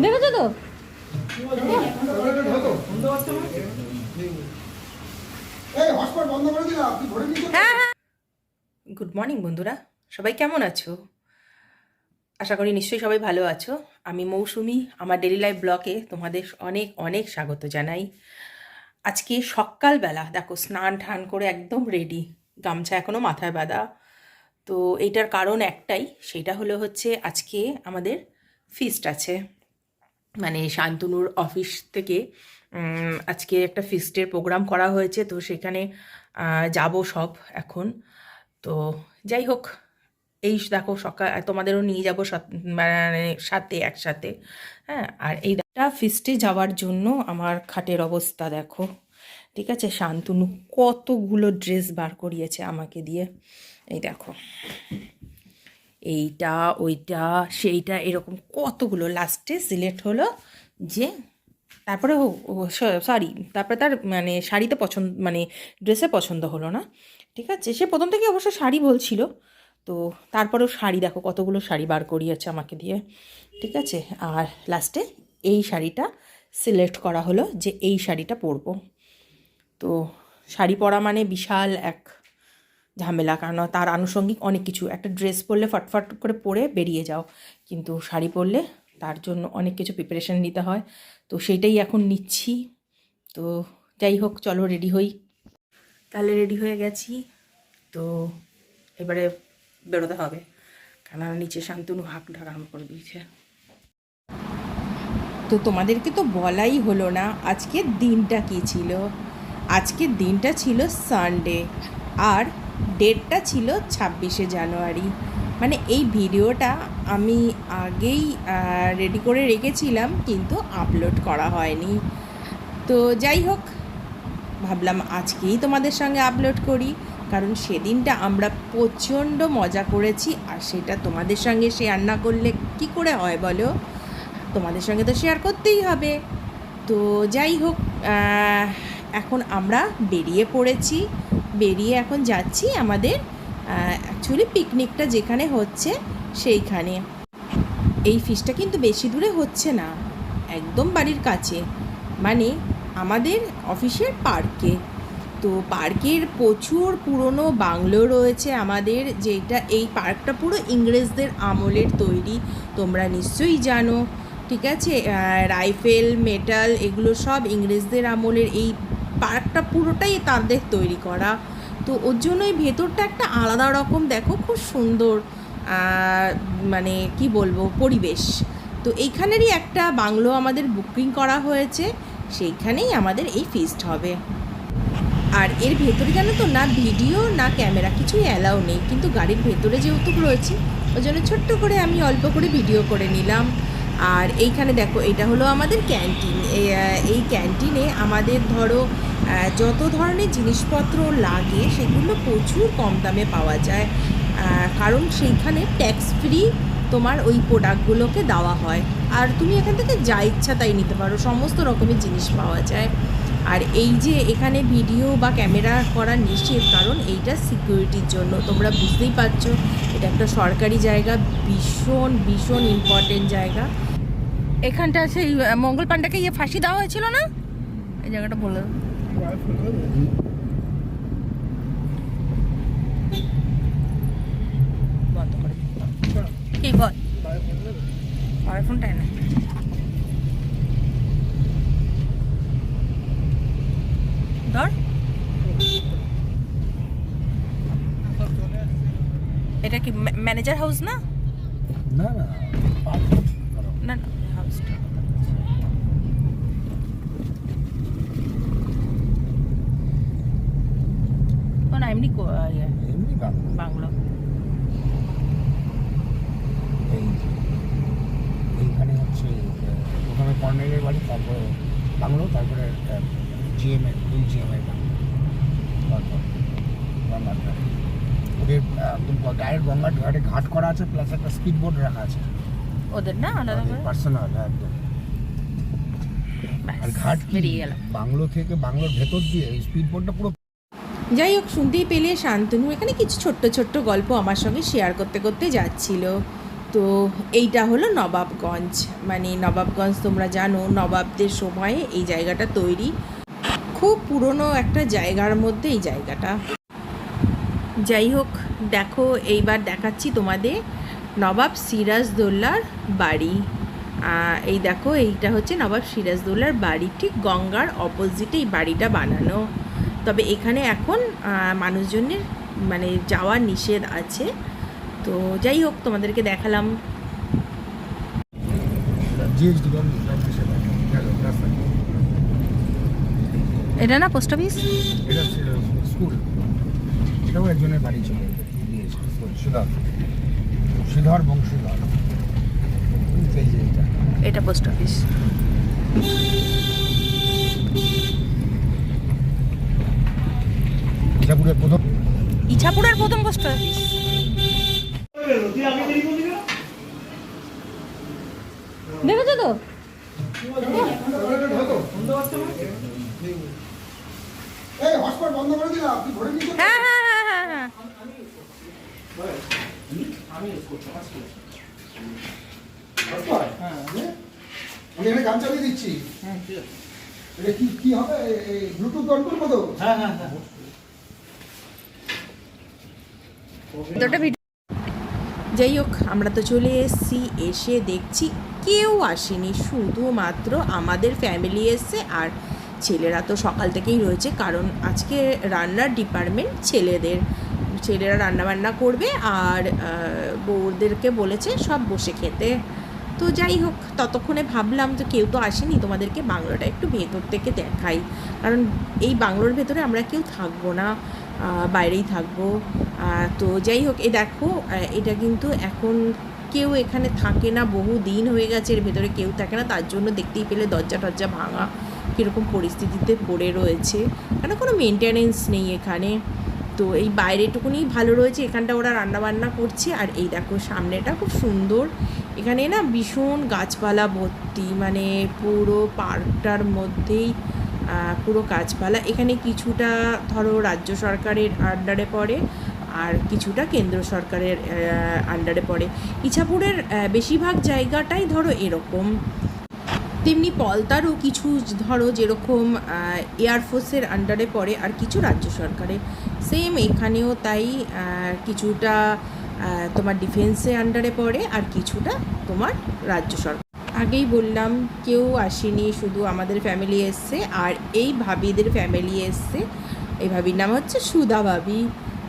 দেখেছো তো? Good morning বন্ধুরা, সবাই কেমন আছো? আশা করি নিশ্চয়ই সবাই ভালো আছো। আমি মৌসুমি, আমার ডেলি লাইফ ব্লগে তোমাদের অনেক অনেক স্বাগত জানাই। আজকে সকালবেলা দেখো স্নান টান করে একদম রেডি, গামছা এখনও মাথায় বাঁধা। তো এইটার কারণ একটাই, সেটা হলো হচ্ছে আজকে আমাদের ফিস্ট আছে, মানে শান্তনুর অফিস থেকে আজকে একটা ফিস্টের প্রোগ্রাম করা হয়েছে। তো সেখানে যাব সব এখন। তো যাই হোক, এই দেখো সকাল তোমাদেরও নিয়ে যাবো মানে সাথে একসাথে। হ্যাঁ, আর এইটা ফিস্টে যাওয়ার জন্য আমার খাটের অবস্থা দেখো, ঠিক আছে? শান্তনু কতগুলো ড্রেস বার করিয়েছে আমাকে দিয়ে, এই দেখো এইটা ওইটা সেইটা এরকম কতগুলো, লাস্টে সিলেক্ট হলো যে তারপরে সরি তারপরে তার মানে শাড়িতে পছন্দ, মানে ড্রেসে পছন্দ হলো না, ঠিক আছে? সে প্রথম থেকে অবশ্য শাড়ি বলছিল, তো তারপরেও শাড়ি দেখো কতগুলো শাড়ি বার করিয়েছে আমাকে দিয়ে, ঠিক আছে? আর লাস্টে এই শাড়িটা সিলেক্ট করা হলো যে এই শাড়িটা পরবো। তো শাড়ি পরা মানে বিশাল এক ঝামেলা, কারণ তার আনুষঙ্গিক অনেক কিছু। একটা ড্রেস পরলে ফটফট করে পরে বেরিয়ে যাও, কিন্তু শাড়ি পরলে তার জন্য অনেক কিছু প্রিপারেশন নিতে হয়। তো সেইটাই এখন নিচ্ছি। তো যাই হোক, চলো রেডি হই। তাহলে রেডি হয়ে গেছি, তো এবারে বেরোতে হবে, কারণ নিচে শান্তনু হাঁক ঢাকা করে দিয়েছে। তো তোমাদেরকে তো বলাই হলো না আজকের দিনটা কী ছিল। আজকের দিনটা ছিল সানডে, আর ডেটটা ছিল 26শে জানুয়ারি। মানে এই ভিডিওটা আমি আগেই রেডি করে রেখেছিলাম, কিন্তু আপলোড করা হয়নি। তো যাই হোক, ভাবলাম আজকেই তোমাদের সঙ্গে আপলোড করি, কারণ সেদিনটা আমরা প্রচণ্ড মজা করেছি, আর সেটা তোমাদের সঙ্গে শেয়ার না করলে কি করে হয় বলো? তোমাদের সঙ্গে তো শেয়ার করতেই হবে। তো যাই হোক, এখন আমরা বেরিয়ে পড়েছি, বেরিয়ে এখন যাচ্ছি আমাদের অ্যাকচুয়ালি পিকনিকটা যেখানে হচ্ছে সেইখানে। এই ফিস্টটা কিন্তু বেশি দূরে হচ্ছে না, একদম বাড়ির কাছে, মানে আমাদের অফিসের পার্কে। তো পার্কের প্রচুর পুরনো বাংলো রয়েছে আমাদের, যেটা এই পার্কটা পুরো ইংরেজদের আমলের তৈরি, তোমরা নিশ্চয়ই জানো, ঠিক আছে? রাইফেল, মেটাল এগুলো সব ইংরেজদের আমলের। এই পার্কটা পুরোটাই তাদের তৈরি করা। তো ওর জন্য এই ভেতরটা একটা আলাদা রকম, দেখো খুব সুন্দর, মানে কি বলবো, পরিবেশ। তো এইখানেরই একটা বাংলো আমাদের বুকিং করা হয়েছে, সেইখানেই আমাদের এই ফিস্ট হবে। আর এর ভেতরে জানো তো, না ভিডিও না ক্যামেরা কিছুই অ্যালাউ নেই, কিন্তু গাড়ির ভেতরে যেহেতু রয়েছে ওই জন্য ছোট্ট করে আমি অল্প করে ভিডিও করে নিলাম। আর এইখানে দেখো, এটা হলো আমাদের ক্যান্টিন। এই ক্যান্টিনে আমাদের ধরো যত ধরনের জিনিসপত্র লাগে সেগুলো প্রচুর কম দামে পাওয়া যায়, কারণ সেইখানে ট্যাক্স ফ্রি তোমার ওই প্রোডাক্টগুলোকে দেওয়া হয়, আর তুমি এখান থেকে যা ইচ্ছা তাই নিতে পারো, সমস্ত রকমের জিনিস পাওয়া যায়। আর এই যে এখানে ভিডিও বা ক্যামেরা করা নিষেধ, কারণ এইটা সিকিউরিটির জন্য, তোমরা বুঝতেই পারছো এটা একটা সরকারি জায়গা, ভীষণ ভীষণ ইম্পর্টেন্ট জায়গা। এখানটা সেই মঙ্গল পাণ্ডাকে ফাঁসি দেওয়া হয়েছিল না, এই জায়গাটা বলে বন্ধ করে কি বল, আইফোনটাই না ধর। এটা কি ম্যানেজার হাউস না? না না না না, হাউসটা না, এমনি এমনি বাংলো। এইখানে হচ্ছে প্রথমে কর্নেলের বাড়ি, তারপরে বাংলো, তারপরে জিএমের বাড়ি, তারপর গঙ্গার ঘাট। ওদের ডাইরেক্ট গঙ্গার ঘাটে ঘাট করা আছে, প্লাস একটা স্পিড বোট রাখা আছে ওদের না আলাদা করে পার্সোনাল, একদম। আর ঘাট বেরিয়ে গেলাম। বাংলো থেকে বাংলোর ভেতর দিয়ে স্পিড বোটটা পুরো। যাই হোক, শুনতেই পেলে শান্তনু এখানে কিছু ছোট্ট ছোট্ট গল্প আমার সঙ্গে শেয়ার করতে করতে যাচ্ছিল। তো এইটা হলো নবাবগঞ্জ। মানে নবাবগঞ্জ তোমরা জানো নবাবদের সময়ে এই জায়গাটা তৈরি, খুব পুরনো একটা জায়গার মধ্যে এই জায়গাটা। যাই হোক, দেখো এইবার দেখাচ্ছি তোমাদের নবাব সিরাজদৌল্লার বাড়ি। এই দেখো, এইটা হচ্ছে নবাব সিরাজদৌল্লার বাড়ি, ঠিক গঙ্গার অপোজিটে এই বাড়িটা বানানো। তবে এখানে এখন মানুষজনের মানে যাওয়া নিষেধ আছে। তো যাই হোক, তোমাদেরকে দেখালাম। এটা না পোস্ট অফিস, এটা স্কুল। এটাও একজনের বাড়ি ছিল, শ্রীধর বংশীধর। এটা পোস্ট অফিস। ইছাপুরের প্রথম পোস্ট অফিস। দেখেছো তো? হ্যাঁ হ্যাঁ হ্যাঁ হ্যাঁ হ্যাঁ। আমি এখানে গান চালিয়ে দিচ্ছি। এটা কি হবে? ব্লুটুথ অন করবো তো? হ্যাঁ হ্যাঁ হ্যাঁ। যাই হোক, আমরা তো চলে এসেছি। এসে দেখছি কেউ আসেনি, শুধুমাত্র আমাদের ফ্যামিলি এসছে। আর ছেলেরা তো সকাল থেকেই রয়েছে, কারণ আজকে রান্নার ডিপার্টমেন্ট ছেলেদের। ছেলেরা রান্নাবান্না করবে আর বউদেরকে বলেছে সব বসে খেতে। তো যাই হোক, ততক্ষণে ভাবলাম তো কেউ তো আসেনি, তোমাদেরকে বাংলোটা একটু ভেতর থেকে দেখাই। কারণ এই বাংলোর ভেতরে আমরা কেউ থাকবো না, বাইরেই থাকবো। তো যাই হোক, এই দেখো, এটা কিন্তু এখন কেউ এখানে থাকে না, বহু দিন হয়ে গেছে এর ভেতরে কেউ থাকে না। তার জন্য দেখতেই পেলে দরজা টরজা ভাঙা, কীরকম পরিস্থিতিতে পড়ে রয়েছে, কেন কোনো মেনটেনেন্স নেই এখানে। তো এই বাইরেটুকুনি ভালো রয়েছে, এখানটা ওরা রান্নাবান্না করছে। আর এই দেখো সামনেটা খুব সুন্দর, এখানে না ভীষণ গাছপালা ভর্তি, মানে পুরো পার্কটার মধ্যেই পুরো গাছপালা। এখানে কিছুটা ধরো রাজ্য সরকারের আন্ডারে পড়ে, আর কিছুটা কেন্দ্র সরকারের আন্ডারে পড়ে। ইছাপুরের বেশিরভাগ জায়গাটাই ধরো এরকম। তেমনি পলতারও কিছু ধরো যেরকম এয়ারফোর্সের আন্ডারে পড়ে, আর কিছু রাজ্য সরকারের। সেম এখানেও তাই, কিছুটা তোমার ডিফেন্সের আন্ডারে পড়ে, আর কিছুটা তোমার রাজ্য সরকার। আগেই বললাম কেউ আসেনি, শুধু আমাদের ফ্যামিলি এসছে আর এই ভাবিদের ফ্যামিলি এসছে। এই ভাবির নাম হচ্ছে সুধা ভাবি।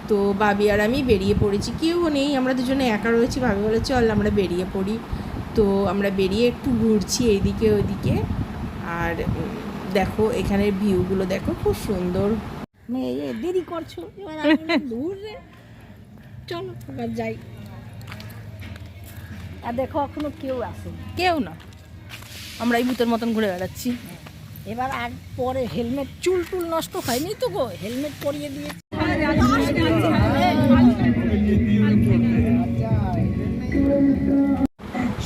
তো ভাবি আর আমি বেরিয়ে পড়েছি, কেউ নেই, আমরা দুজনে একা রয়েছি। ভাবি বলে চল আমরা বেরিয়ে পড়ি। তো আমরা বেরিয়ে একটু ঘুরছি এইদিকে ওইদিকে। আর দেখো এখানের ভিউগুলো দেখো, খুব সুন্দর। দেরি করছো, দূর রে, চলো এবার যাই। আর দেখো এখনো কেউ আসেনি, কেউ না, আমরা এই ভূতের মতন ঘুরে বেড়াচ্ছি। এবার আর পরে হেলমেট, চুল টুল নষ্ট হয়নি তো গো, হেলমেট পরিয়ে দিয়ে।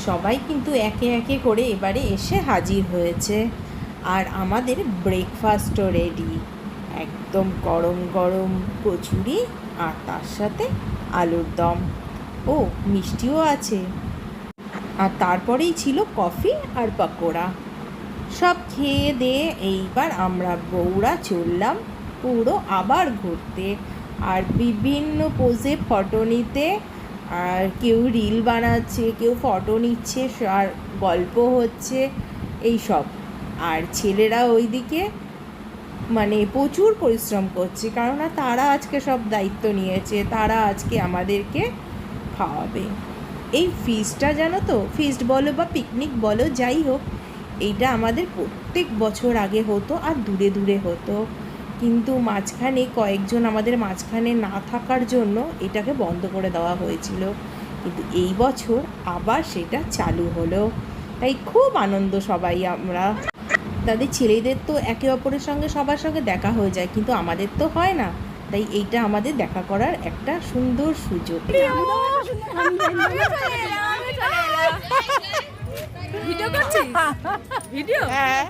সবাই কিন্তু একে একে করে এবারে এসে হাজির হয়েছে। আর আমাদের ব্রেকফাস্টও রেডি, একদম গরম গরম কচুরি আর তার সাথে আলুর দম, ও মিষ্টিও আছে। আর তারপরেই ছিল কফি আর পকোড়া। সব খেয়ে দিয়ে এইবার আমরা বউরা চললাম পুরো আবার ঘুরতে, আর বিভিন্ন পোজে ফটো নিতে। আর কেউ রিল বানাচ্ছে, কেউ ফটো নিচ্ছে, আর গল্প হচ্ছে এই সব। আর ছেলেরা ওইদিকে মানে প্রচুর পরিশ্রম করছে, কারণ তারা আজকে সব দায়িত্ব নিয়েছে, তারা আজকে আমাদেরকে খাওয়াবে। এই ফিস্টটা জানো তো, ফিস্ট বলো বা পিকনিক বলো, যাই হোক, এইটা আমাদের প্রত্যেক বছর আগে হতো আর দূরে দূরে হতো। কিন্তু মাঝখানে কয়েকজন আমাদের মাঝখানে না থাকার জন্য এটাকে বন্ধ করে দেওয়া হয়েছিল। কিন্তু এই বছর আবার সেটা চালু হলো, তাই খুব আনন্দ সবাই আমরা। তাদের ছেলেদের তো একে অপরের সঙ্গে সবার সঙ্গে দেখা হয়ে যায়, কিন্তু আমাদের তো হয় না, তাই এইটা আমাদের দেখা করার একটা সুন্দর সুযোগ। ভিডিও করছিস? ভিডিও? হ্যাঁ,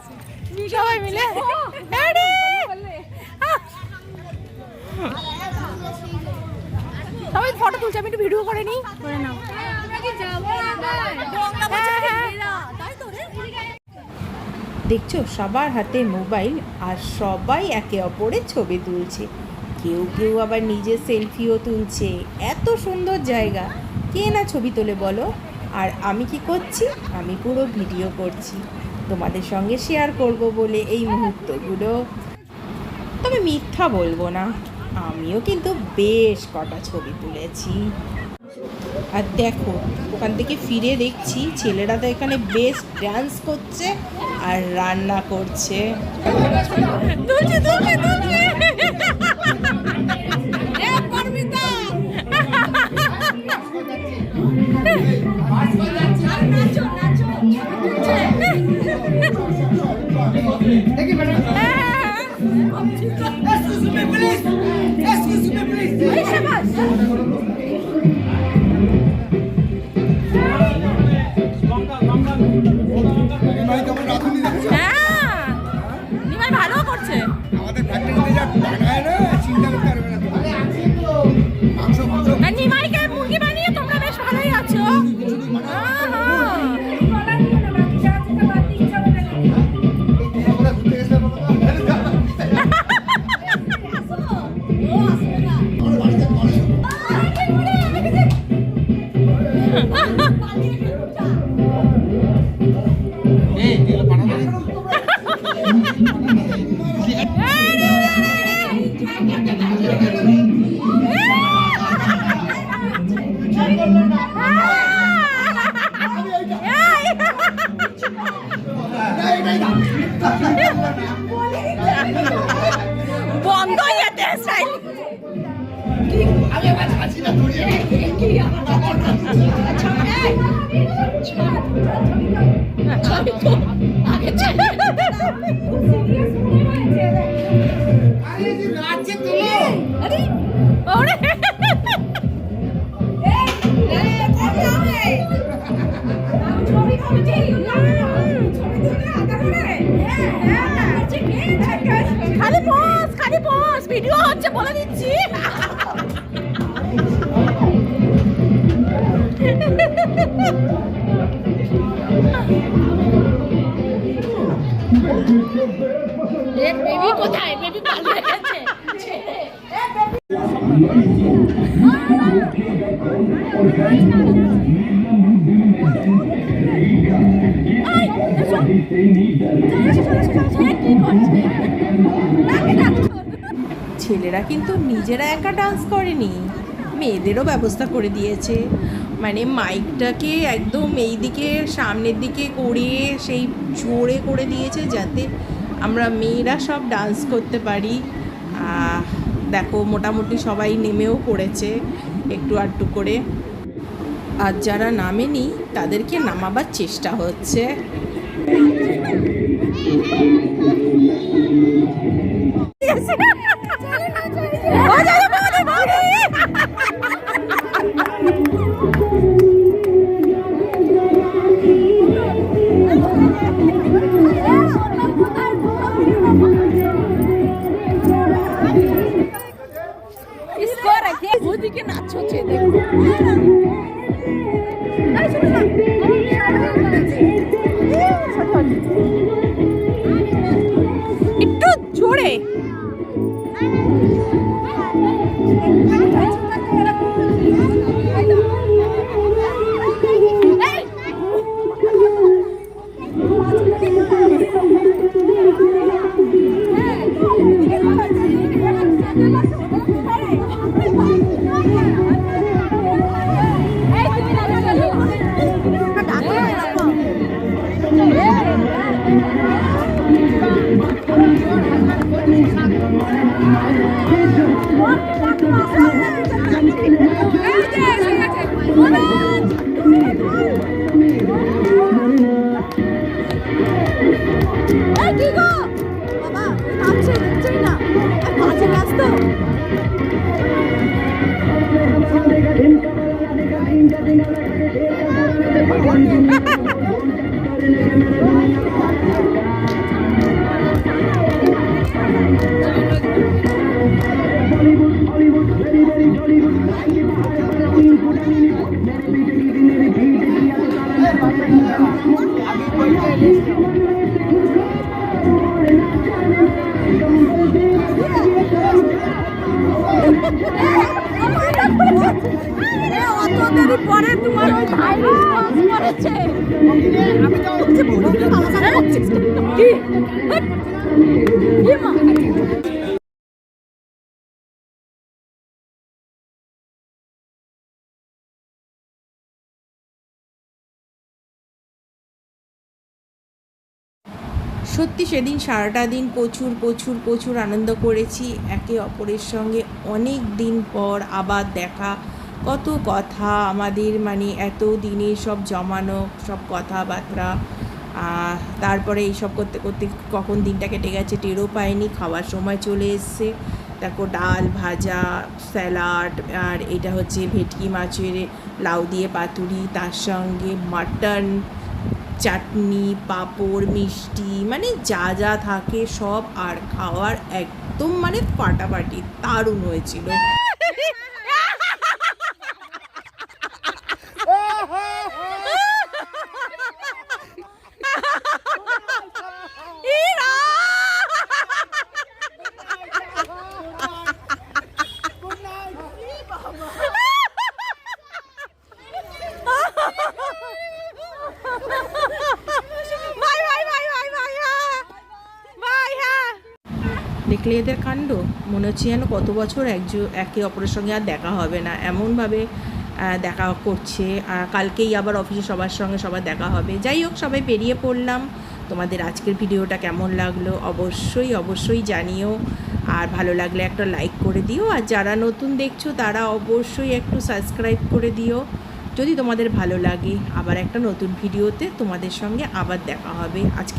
সবাই মিলে আরে! সবাই ফটো তুলছে, আমি একটু ভিডিও করে নিই। করে নাও। দেখছো সবার হাতে মোবাইল আর সবাই একে অপরের ছবি তুলছে, কেউ কেউ আবার নিজের সেলফিও তুলছে। এত সুন্দর জায়গা, কে না ছবি তোলে বলো? আর আমি কি করছি, আমি পুরো ভিডিও করছি তোমাদের সঙ্গে শেয়ার করব বলে এই মুহূর্তগুলো। তবে মিথ্যা বলবো না, আমিও কিন্তু বেশ কটা ছবি তুলেছি। আর দেখো ওখান থেকে ফিরে দেখছি ছেলেরা তো এখানে বেশ ডান্স করছে আর রান্না করছে। তুলছি তুলছি তুলছি। ভালো করছে। আমাদের ফ্যাক্টরিতে যা বানায় না, চিন্তা করতে পারবে না। মাংস মাংস নিমাইকে মুরগি বানিয়ে তোমরা বেশ ভালোই আছো। বন্ধ হয়েছে স্টাইল। খালি পজ ভিডিও হচ্ছে বলে দিচ্ছি। বেবি কোথায়? বেবি পালিয়ে গেছে। ছেলেরা কিন্তু নিজেরা একা ডান্স করেনি, মেয়েদেরও ব্যবস্থা করে দিয়েছে। মানে মাইকটাকে একদম এই দিকে সামনের দিকে করে সেই জোরে করে দিয়েছে যাতে আমরা মেয়েরা সব ডান্স করতে পারি। দেখো মোটামুটি সবাই নেমেও পড়েছে একটু আধটু করে, আর যারা নামেনি তাদেরকে নামাবার চেষ্টা হচ্ছে। ওদিকে নাচ হচ্ছে দেখো। একটু জোরে পরে তোমার ওই ভাই করেছে সত্যি সেদিন সারাটা দিন প্রচুর প্রচুর প্রচুর আনন্দ করেছি, একে অপরের সঙ্গে অনেক দিন পর আবার দেখা, কত কথা আমাদের, মানে এত দিনের সব জমানো সব কথাবার্তা। তারপরে এইসব করতে করতে কখন দিনটা কেটে গেছে টেরও পাইনি, খাওয়ার সময় চলে এসছে। তারপর ডাল ভাজা স্যালাড, আর এটা হচ্ছে ভেটকি মাছের লাউ দিয়ে পাতুরি, তার সঙ্গে মাটন, চাটনি, পাঁপড়, মিষ্টি, মানে যা যা থাকে সব, আর খাওয়ার একদম মানে ফাটাফাটি দারুণ হয়েছিল। দেখলে এদের কাণ্ড, মনে হচ্ছে যেন কত বছর একে অপরের সঙ্গে আর দেখা হবে না, এমনভাবে দেখা করছে। কালকেই আবার অফিসে সবার সঙ্গে সবার দেখা হবে। যাই হোক, সবাই বেরিয়ে পড়লাম। তোমাদের আজকের ভিডিওটা কেমন লাগলো অবশ্যই অবশ্যই জানিও, আর ভালো লাগলে একটা লাইক করে দিও, আর যারা নতুন দেখছো তারা অবশ্যই একটু সাবস্ক্রাইব করে দিও যদি তোমাদের ভালো লাগে। আবার একটা নতুন ভিডিওতে তোমাদের সঙ্গে আবার দেখা হবে। আজকে